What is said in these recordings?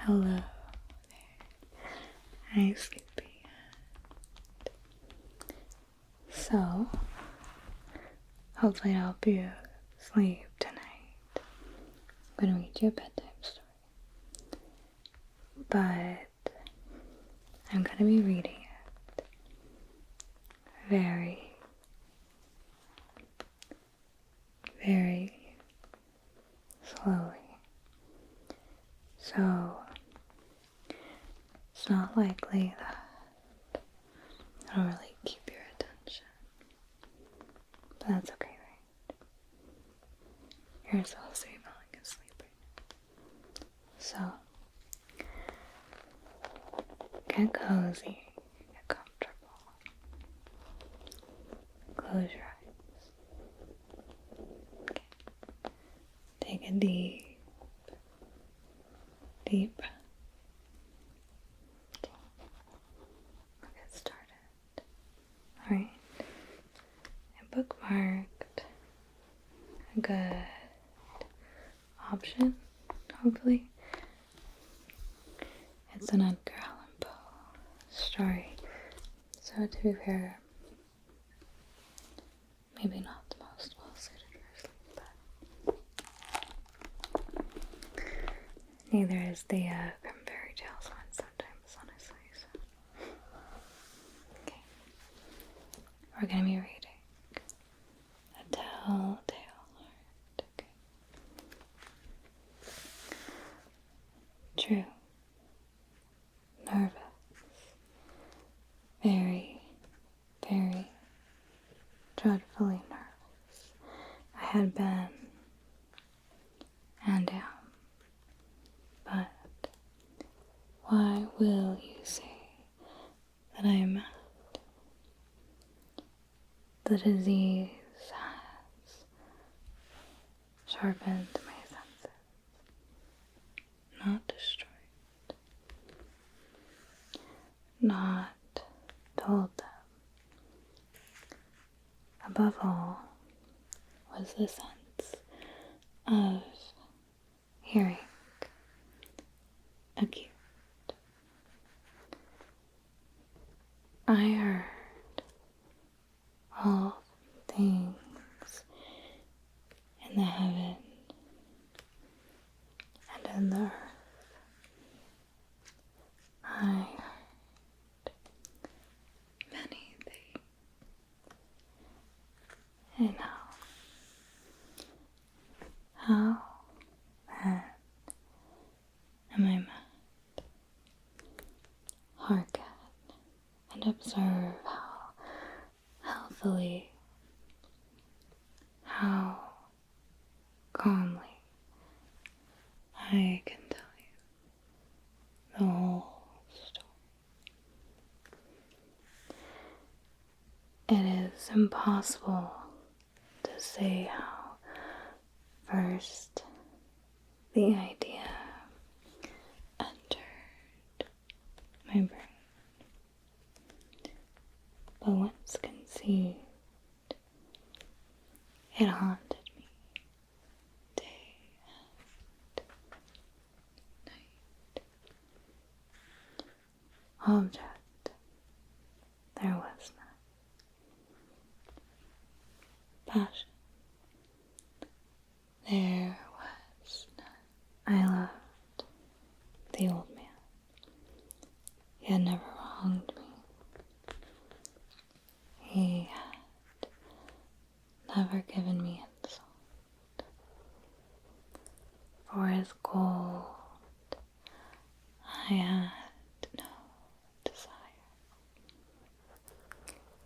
Hello there. Hi, sleepy. So, hopefully I'll help you sleep tonight. I'm gonna read you a bedtime story. But I'm gonna be reading it very, very slowly. So, it's not likely that it'll really keep your attention. But that's okay, right? You're supposed to be falling asleep right now. So, get cozy, get comfortable. Close your eyes. Okay. Take a deep breath. Okay. We'll get started. Alright. I bookmarked a good option, hopefully. It's an Edgar Allan Poe story. So to be fair, maybe not the most well suited for sleep, but neither is the from fairy tales one sometimes, honestly. So. Okay. We're gonna be reading A Telltale Heart. Okay. True. Nervous. Very, very dreadfully nervous. I had been and am. But why will you say that I am mad? The disease has sharpened my senses, not destroyed, not dulled them. Above all was the sense of hearing acute. I heard all things in the heaven and in the earth. I heard many things. And how then am I mad? Hearken and observe how healthily, how calmly I can tell you the whole story. It is impossible to say how first the idea entered my brain, but once conceived, it haunted me day and night. Object there was none. Passion there was none. I loved the old man. He had never wronged me. He had never given me insult. For his gold, I had no desire.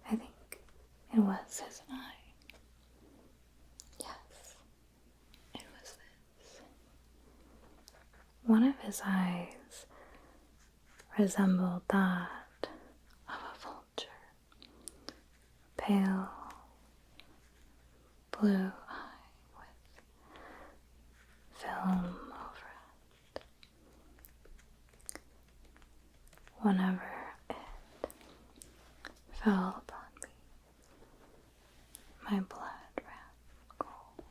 I think it was his eye. Yes, it was this. One of his eyes resembled that of a vulture. Pale blue eye with film over it. Whenever it fell upon me, my blood ran cold.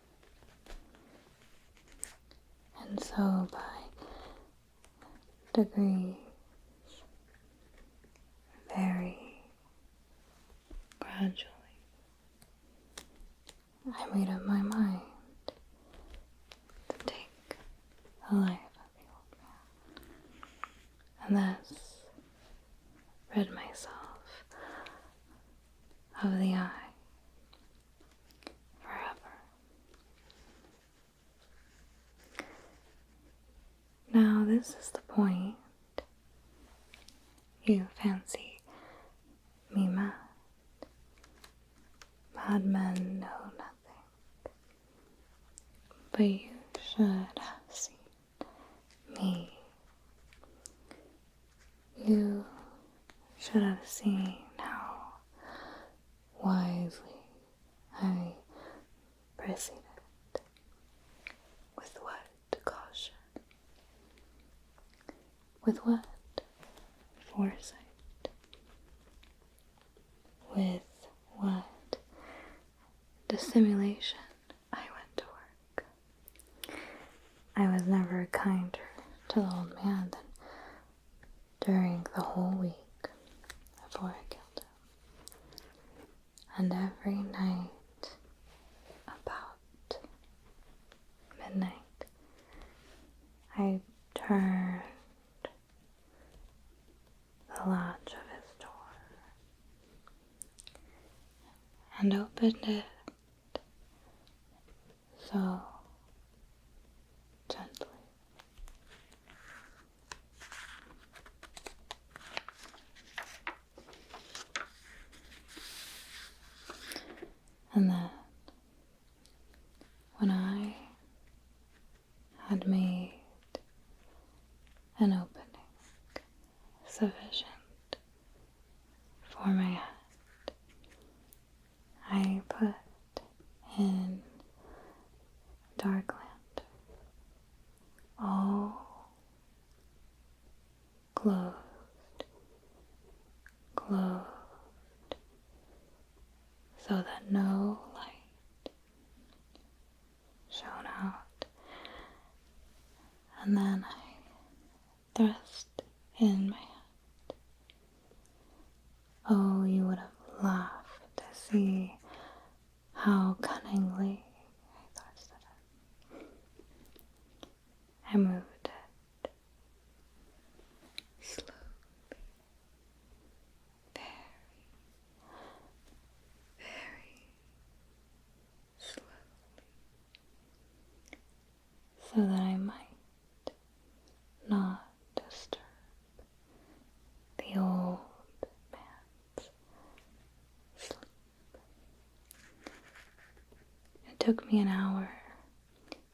And so by degrees, very gradually, I made up my mind to take the life of the old man, and thus rid myself of the eye forever. Now this is the point. You fancy me mad. Madmen know nothing. But you should have seen me. You should have seen how wisely I proceeded, with what caution, with what foresight, with what dissimulation I went to work. I was never kinder to the old man than during the whole week before I killed him. And every night about midnight, I turned the latch of his door and opened it so gently. And then, when I had made an opening sufficient for my head, I put in a dark lantern, all closed, so that no light shone out. And then I thrust in my hand. Oh, you would have laughed to see how cunningly I thrusted it. I moved it slowly, very slowly, so that I might not disturb the old man's sleep. It took me an hour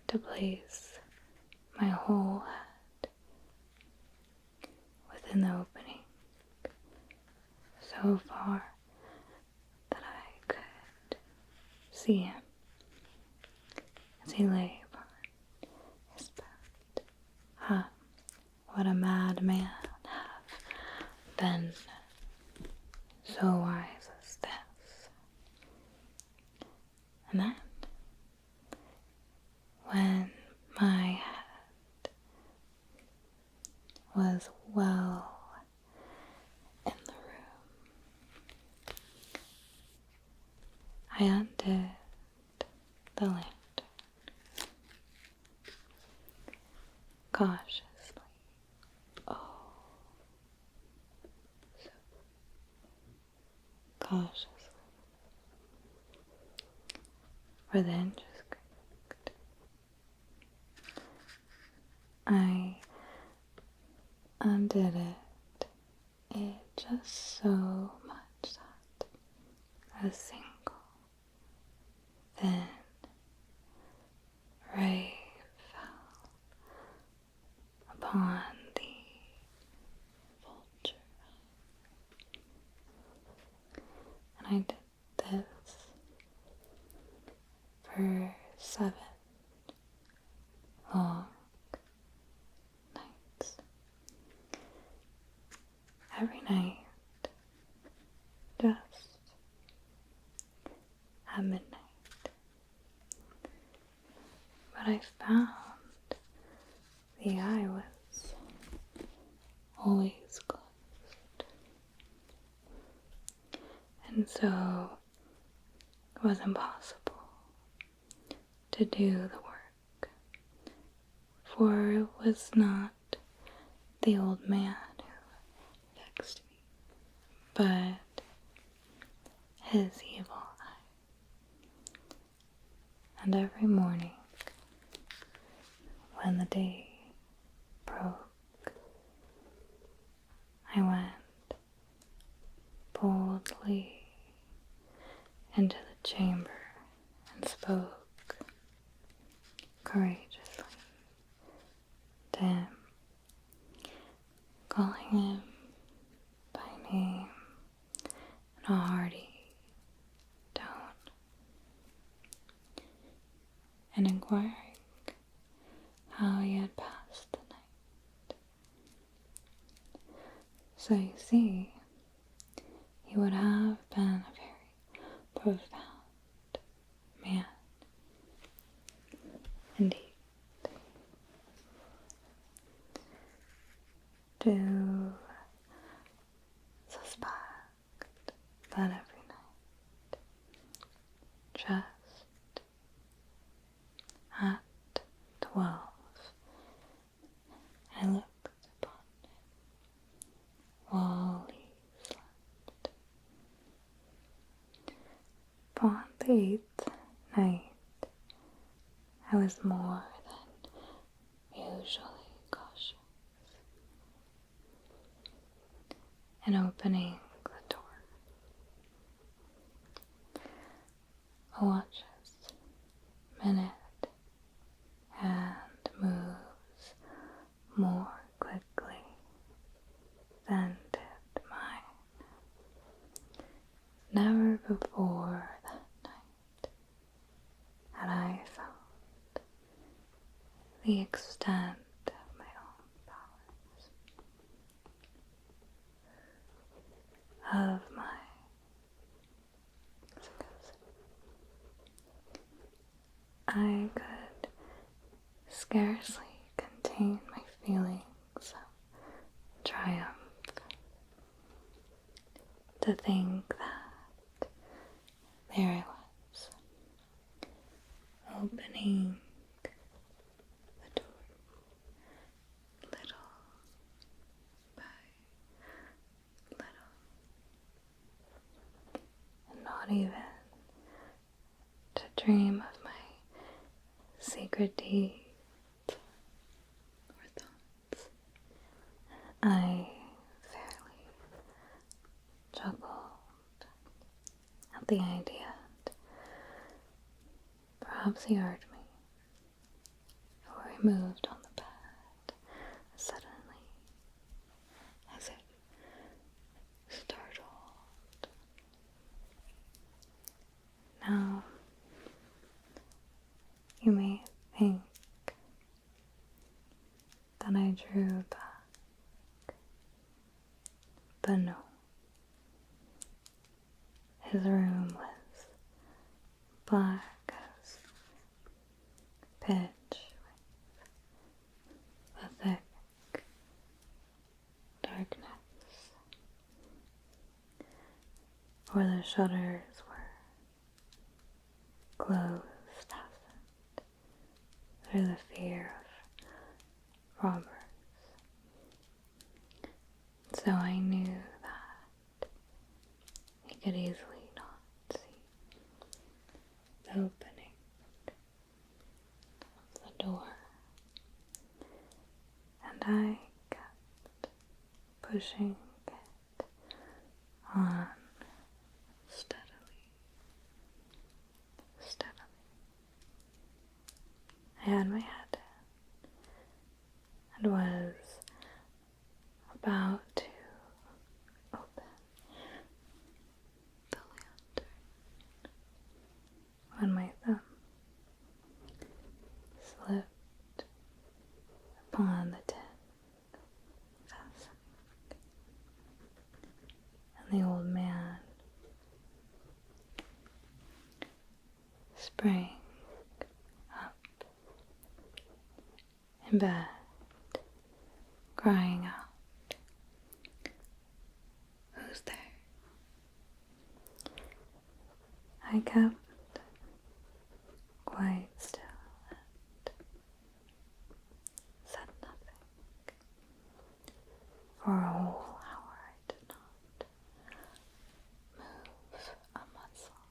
to place my whole head within the opening, so far that I could see him as he lay upon his bed. Ah, what a madman have been so wise as this. And then, when my head was well in the room, I undid the lantern cautiously. Oh, so cautiously. For the hinges creaked. I undid it. It just so much that a single thin ray fell upon the vulture. And I did this for 7 long nights. Every night, just at midnight. But I found the eye was always closed. And so it was impossible to do the work, for it was not the old man who vexed me, but his evil eye. And every morning, when the day broke, I went boldly into the chamber and spoke courageously to him, calling him by name in a hearty tone, and inquiring how he had passed the night. So you see, he would have been a very profound man indeed, to suspect that every night, just at 12, I looked upon him while he slept. Upon the 8th night, I was more than usually cautious in opening the door. A watch's minute and moves more quickly than did mine. Never before that night had I felt the extent of my own powers, of my sagacity. I could scarcely contain my feelings of triumph to think that there I was, opening the door little by little, and not even to dream of my secret deeds or thoughts. I fairly chuckled at the idea, and perhaps he heard me, for he moved on the bed suddenly, as if startled. Now, you may think that I drew back, but no. His room was black as pitch, with a thick darkness, for the shutters were closed, fastened, through the fear of robbers. So I knew that he could easily not see the opening of the door, and I kept pushing it on steadily. I had my head in and was about to open the lantern when my thumb slipped upon the tin fastening, and the old man sprang up in bed, crying out I kept quite still and said nothing. For a whole hour I did not move a muscle.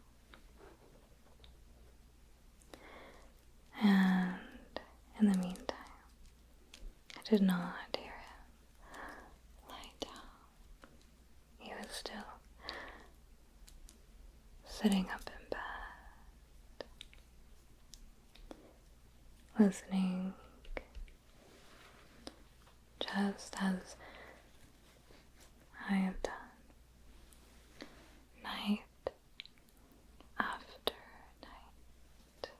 And in the meantime, I did not hear him lie down. He was still sitting up in bed, listening, just as I have done, night after night,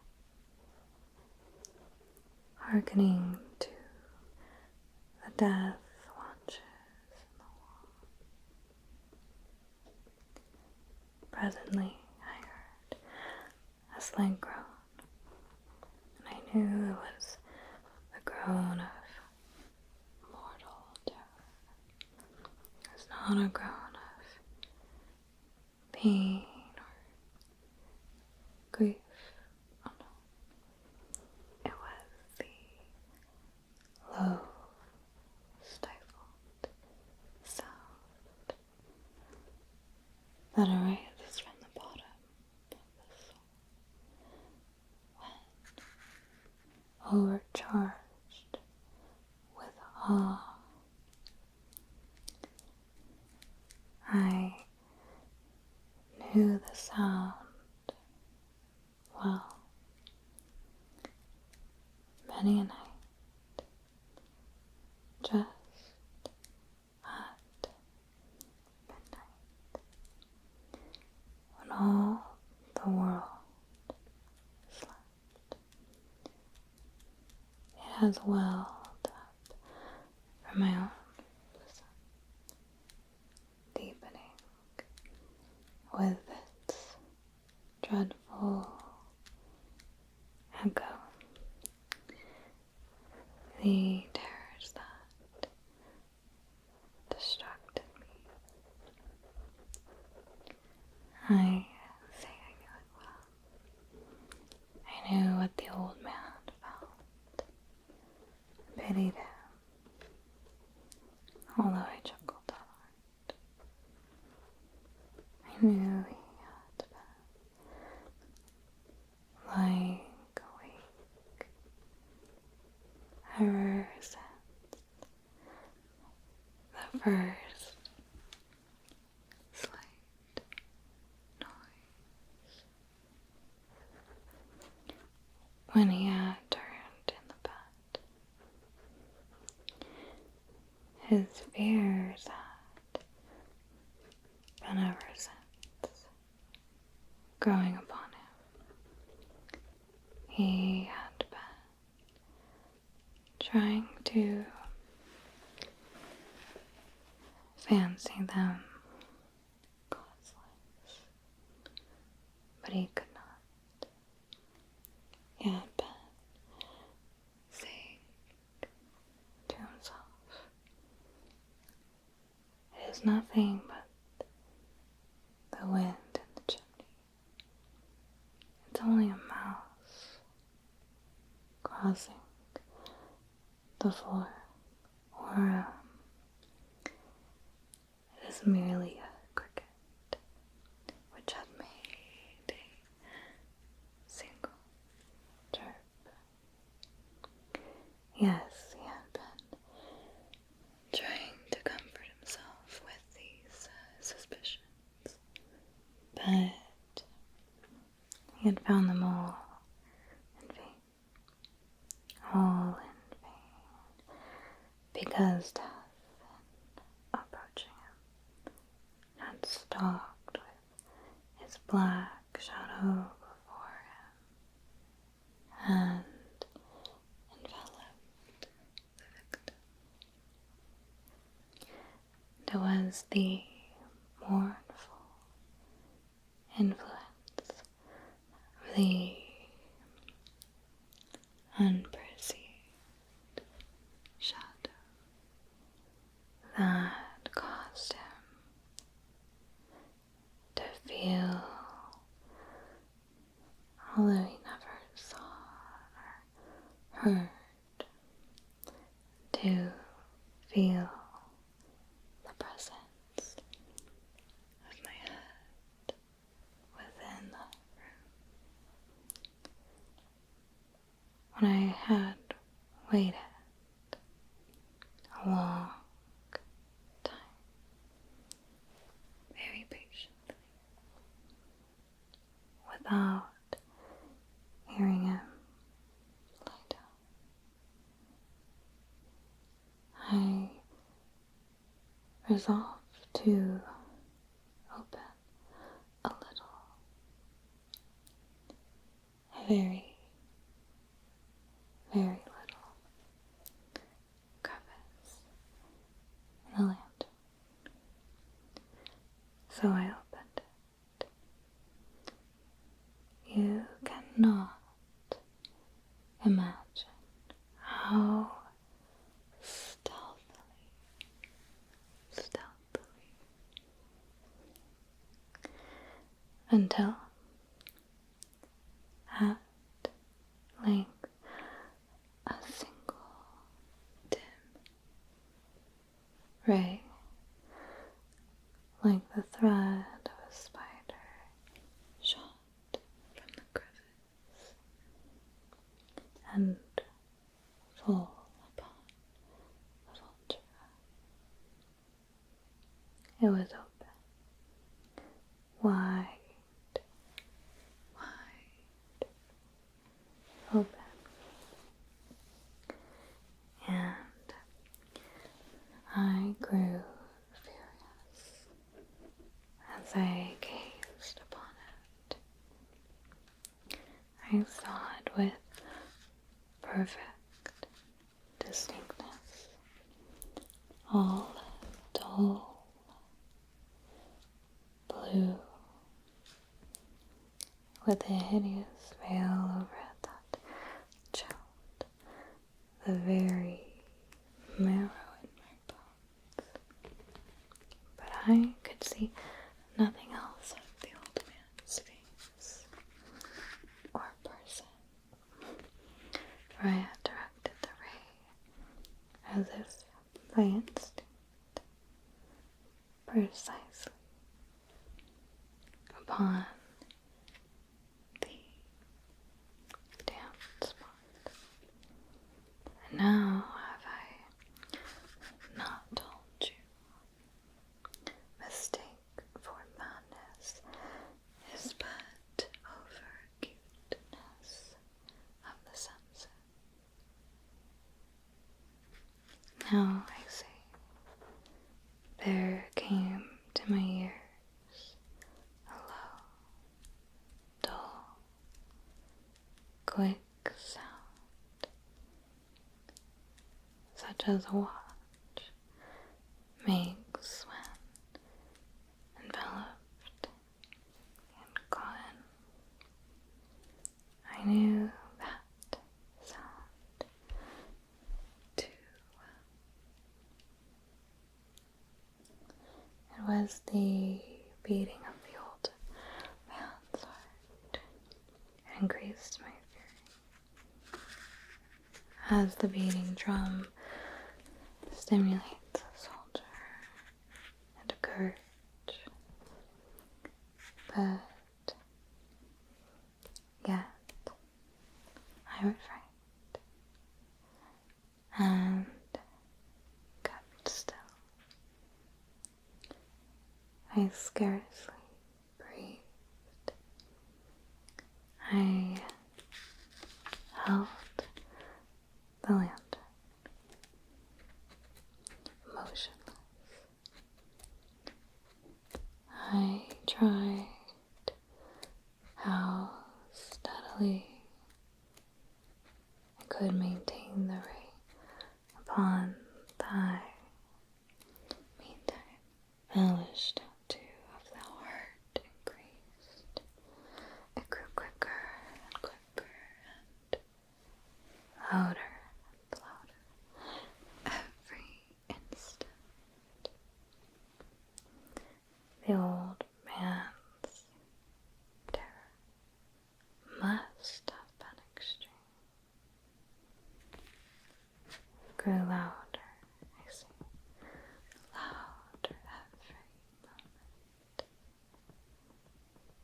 hearkening to the death watches in the wall. Presently, I heard a slight groan, and I knew it was the groan of mortal terror. It was not a groan of pain or grief. Oh no. It was the low, stifled sound that arises from the bottom of the soul when overcharged with awe. I knew the sound well. Many a night, just at midnight, when all the world slept, it has welled up from my own bosom, deepening with its dreadful echo the terrors that distracted me. I say I knew it well. I knew what the old man felt, pitied him, although I chuckled at heart. I knew he had been lying awake ever since the first slight noise, when he had turned in the bed. His fears had been ever since growing upon him. He had been trying to fancy them causeless, but he could not. He had been saying to himself, "It is nothing but the wind in the chimney. It's only a mouse crossing the floor, or it is merely a cricket which had made a single chirp." Yes, he had been trying to comfort himself with these suspicions, but he had found them all in vain. All in vain, because death, in approaching him, had stalked with his black shadow before him and enveloped the victim. It was the mournful influence of the unperceived shadow that caused him to feel heard, to feel the presence of my head within the room. When I had waited a long time, very patiently, without hearing him lie down, I resolved to open a little, a very, very little crevice in the lantern. So I opened it. You cannot imagine how stealthily, until at length a single dim ray, like the thread of a spider, shot from the crevice and full upon the vulture. It was open, wide open, and I grew furious as I gazed upon it. I saw it with perfect distinctness, all dull blue, with a hideous veil over it that chilled the very marrow in my bones. But I could see nothing else of the old man's face or person, for I had directed the ray as if by instinct, precisely upon the damp spot. And now have I not told you, mistake for madness is but over-acuteness of the senses. Now I say, there came to my ears a low, dull, quick sound, such as a watch makes when enveloped in cotton. I knew that sound too well. It was the beating of the old man's heart. It increased my fury, as the beating drum stimulates a soldier and a courage. But yet I refrained and kept still. I scarcely breathed. I held the lantern motionless. I tried how steadily I could maintain the ray upon the eye. Meantime, the lash tattoo of the heart increased. It grew quicker and quicker and louder and louder every instant. The old man's terror must have been extreme. louder. I see. Louder every moment.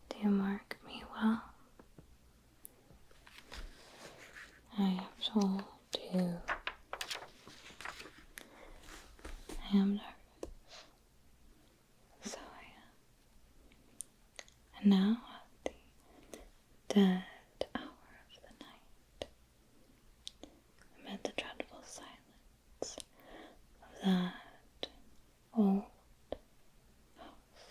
Do you mark me well? I have told you I am nervous. So I am. And now at the dead hour of the night, amid the dreadful silence of that old house,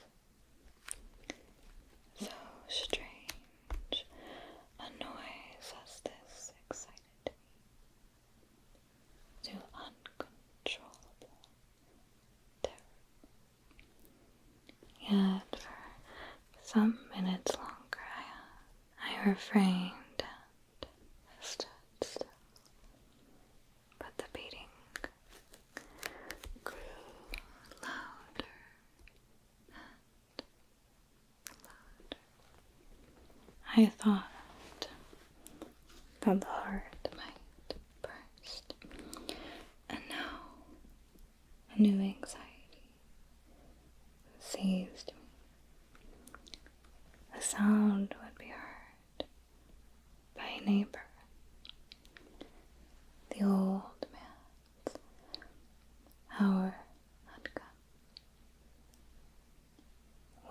so strange a noise as this excited me to uncontrollable terror. Yet for some minutes longer I refrained and stood still, but the beating grew louder and louder. I thought that the heart might burst, and now a new anxiety seized me. The sound would be heard by a neighbor. The old man's hour had come.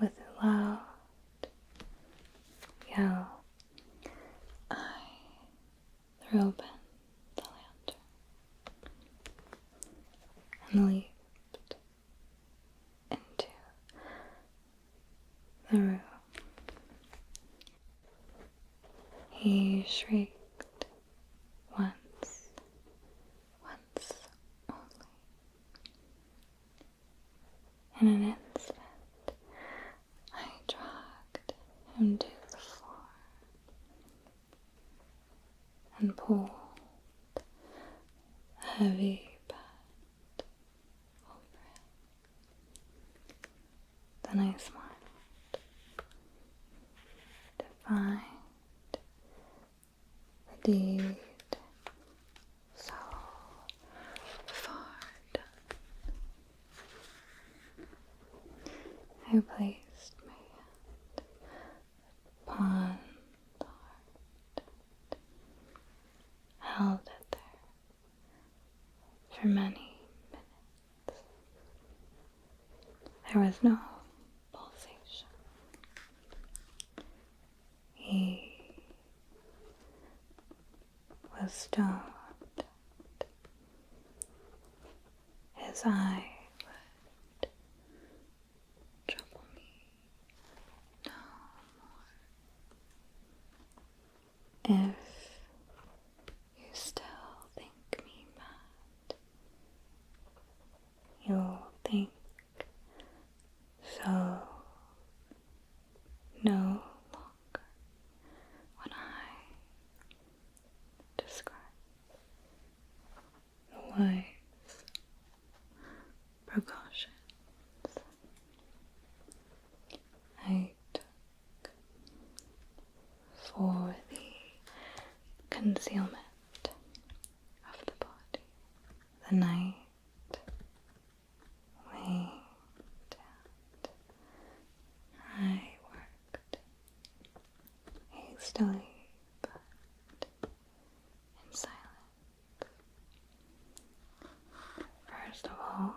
With a loud yell, I threw open the lantern and leaped into the room. He shrieked once only. In an instant, I dragged him to the floor and pulled a heavy bed over him. Then I smiled to find the deed so far done. I placed my hand upon the heart, held it there for many minutes. There was no pulsation. He was stoned. His eye would trouble me no more. If you still think me mad, you'll think so no longer when I describe the wise precautions I took for the concealment of the body. The night waned and I worked hastily but in silence. First of all,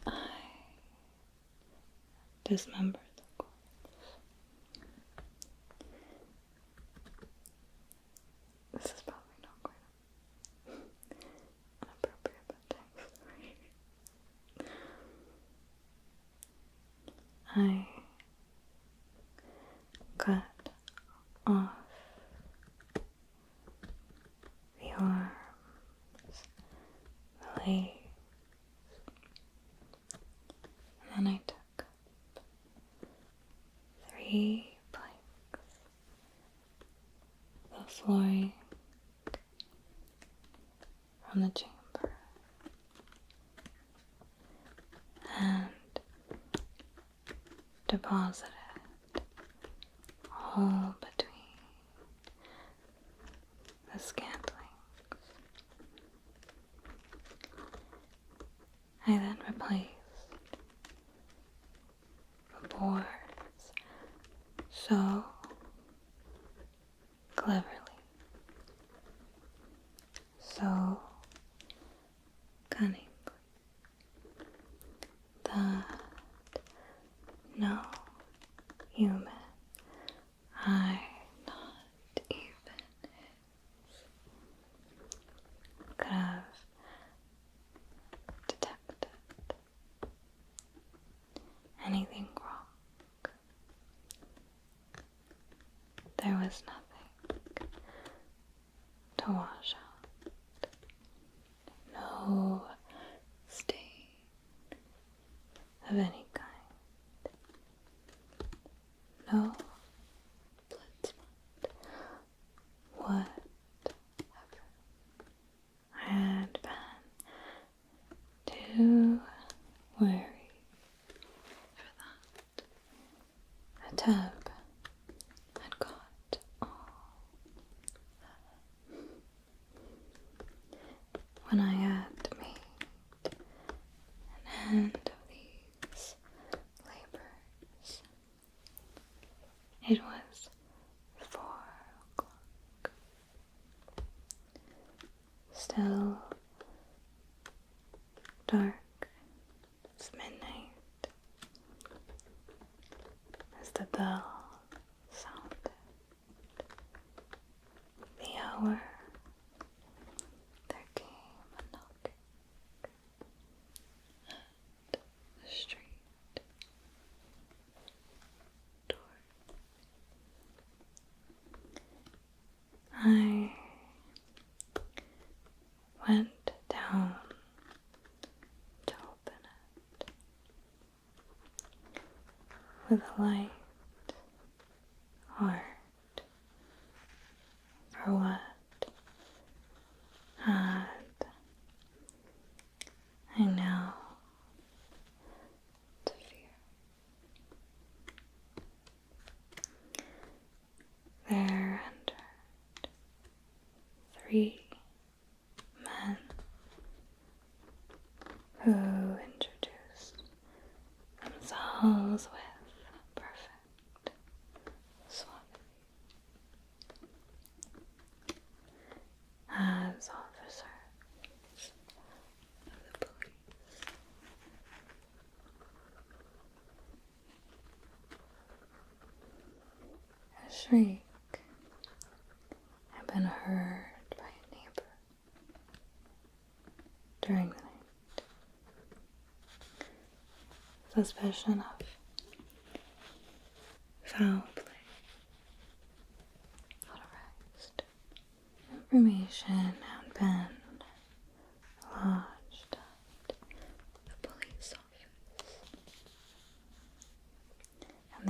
I dismembered the corpse. This is probably not quite inappropriate, but thanks. I cut off the arms, the legs, and then I took up 3 planks, the flooring from the chamber, and deposited all between the scantlings. I then replaced the boards so cleverly, so cunningly, that no human eye, not even his, could have detected anything wrong. There was nothing to wash out, no stain of any kind, no blood spot whatever. I had been too wary for that. The tub had caught all that. When I had made an end of these labors, it was 4 o'clock. Still dark as midnight as the bell sounded the hour. There came a knocking at the street door. I went down to open it with a light heart for what had I now to fear. There entered 3 men who introduced themselves with perfect suavity as officers of the police. A shriek had been heard by a neighbor during the night. Suspicion of foul play had arised. Information had been lodged at the police office, and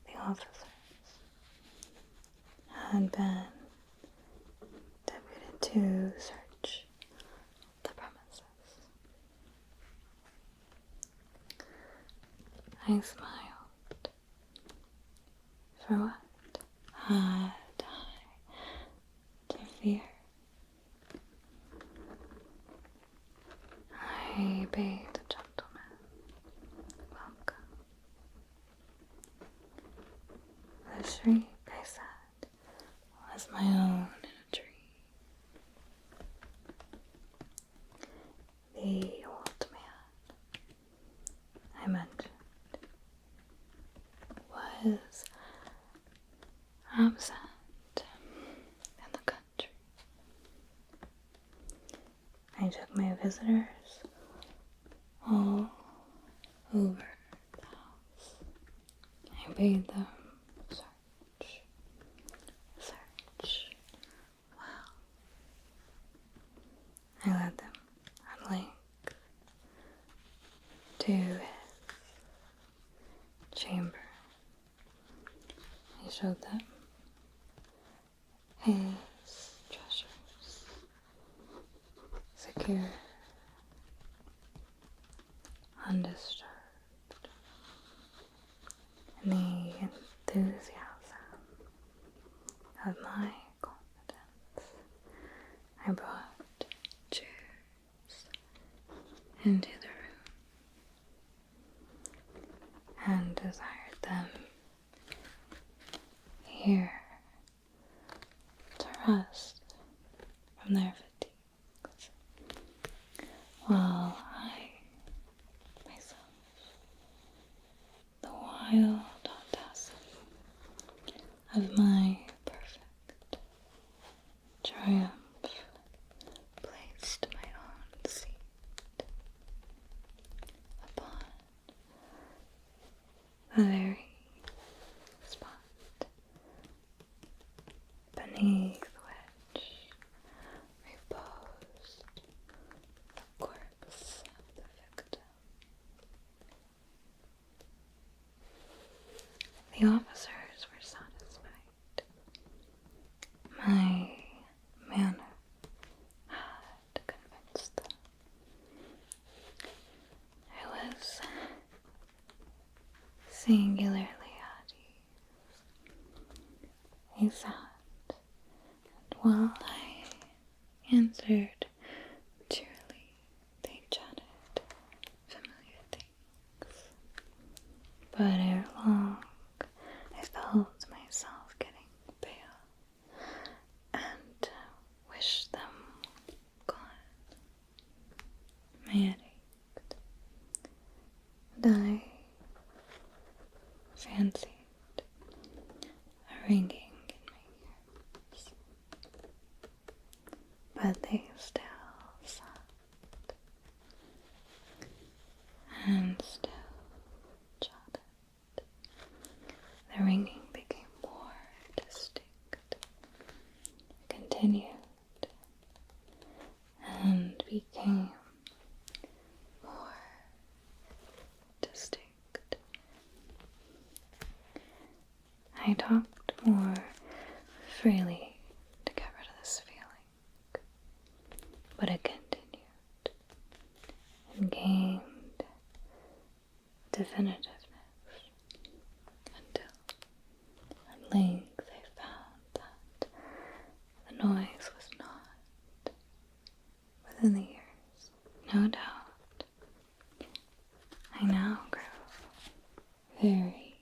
the officers, had been deputed to search the premises. I smiled. For what had I to fear? I bade the gentleman welcome. The shriek, I said, was my own in a dream. The old man I mentioned was absent in the country. I took my visitors all over the house. I bade them search well. I led them at length to his chamber. I showed them his treasures, secure, undisturbed, in the enthusiasm of my confidence. I brought chairs into the room and desired them here to rest from their fatigues, while I, myself, the wild audacity of my perfect triumph, placed my own seat upon the very spot beneath which reposed the corpse of the victim. The officers were satisfied. My manner had convinced them. I was singularly at ease. They sat, and while I answered cheerily, they chatted familiar things. But ere long, I felt myself getting pale, and wished them gone. My head ached, and I fancied a ringing in my ears, but they still sat, and still chatted. The ringing became more distinct, continued, and became more distinct. I talked more freely to get rid of this feeling, but it continued and gained definitiveness until at length I found that the noise was not within the ears. No doubt, I now grew very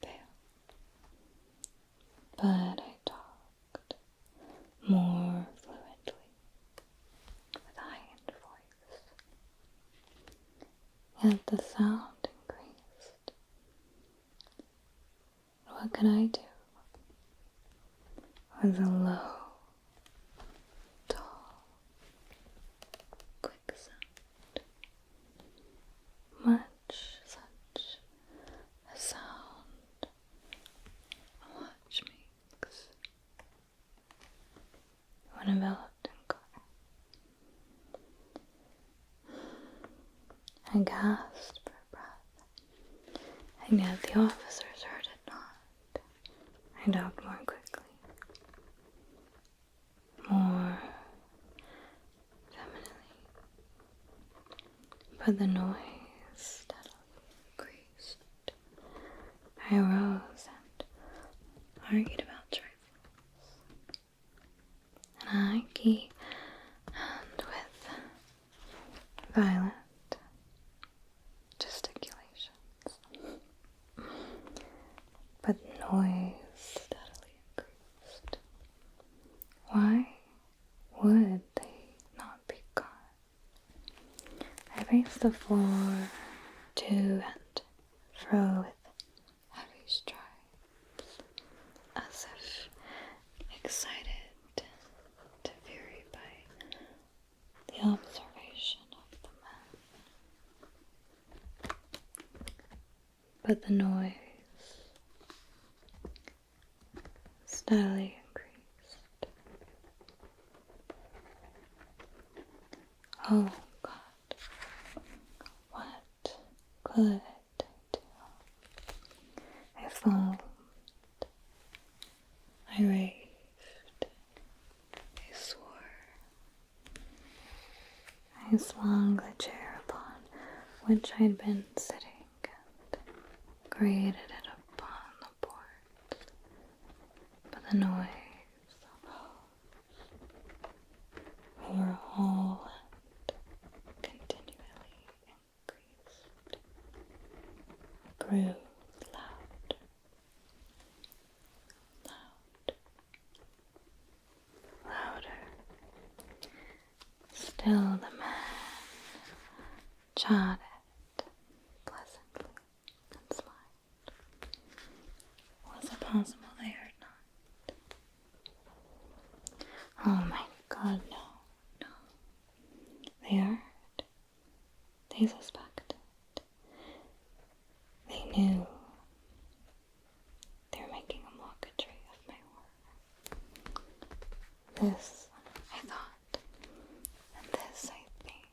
pale, but I talked more fluently with a heightened voice. Yet the sound increased. What could I do? It was a low, tall, quick sound, much such a sound a watch makes when enveloped in color. I gasped for breath, and yet the officers heard it not. I talked more quickly, more femininely, but the noise steadily increased. I arose and argued about trifles, and Ike, and with violent gesticulations, but the noise steadily increased. Why would they not be gone? I paced the floor to and fro with heavy strides, as if excited to fury by the observation of the men. But the noise steadily increased. Oh God, what could I do? I foamed, I raved, I swore. I swung the chair upon which I had been sitting and grated it upon the boards, but the noise arose over all and continued. grew louder, louder. Still the man chatted pleasantly and smiled. Was it possible they heard not? Oh my God, no, no. They heard. They suspected. They knew. They were making a mockery of my horror. This, I thought, and this, I think.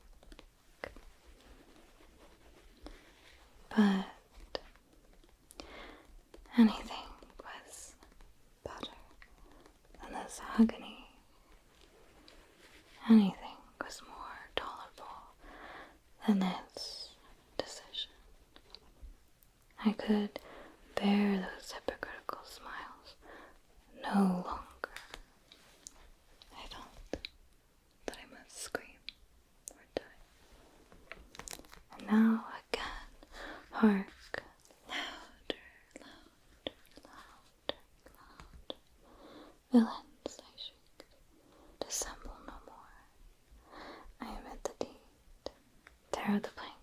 But anything was better than this agony. Anything was more tolerable than this decision. I could bear those hypocritical smiles no longer. I felt that I must scream or die. And now again, hark, louder, louder, louder, louder. Villains, I shrieked, dissemble no more. I am at the deed. Tear the plank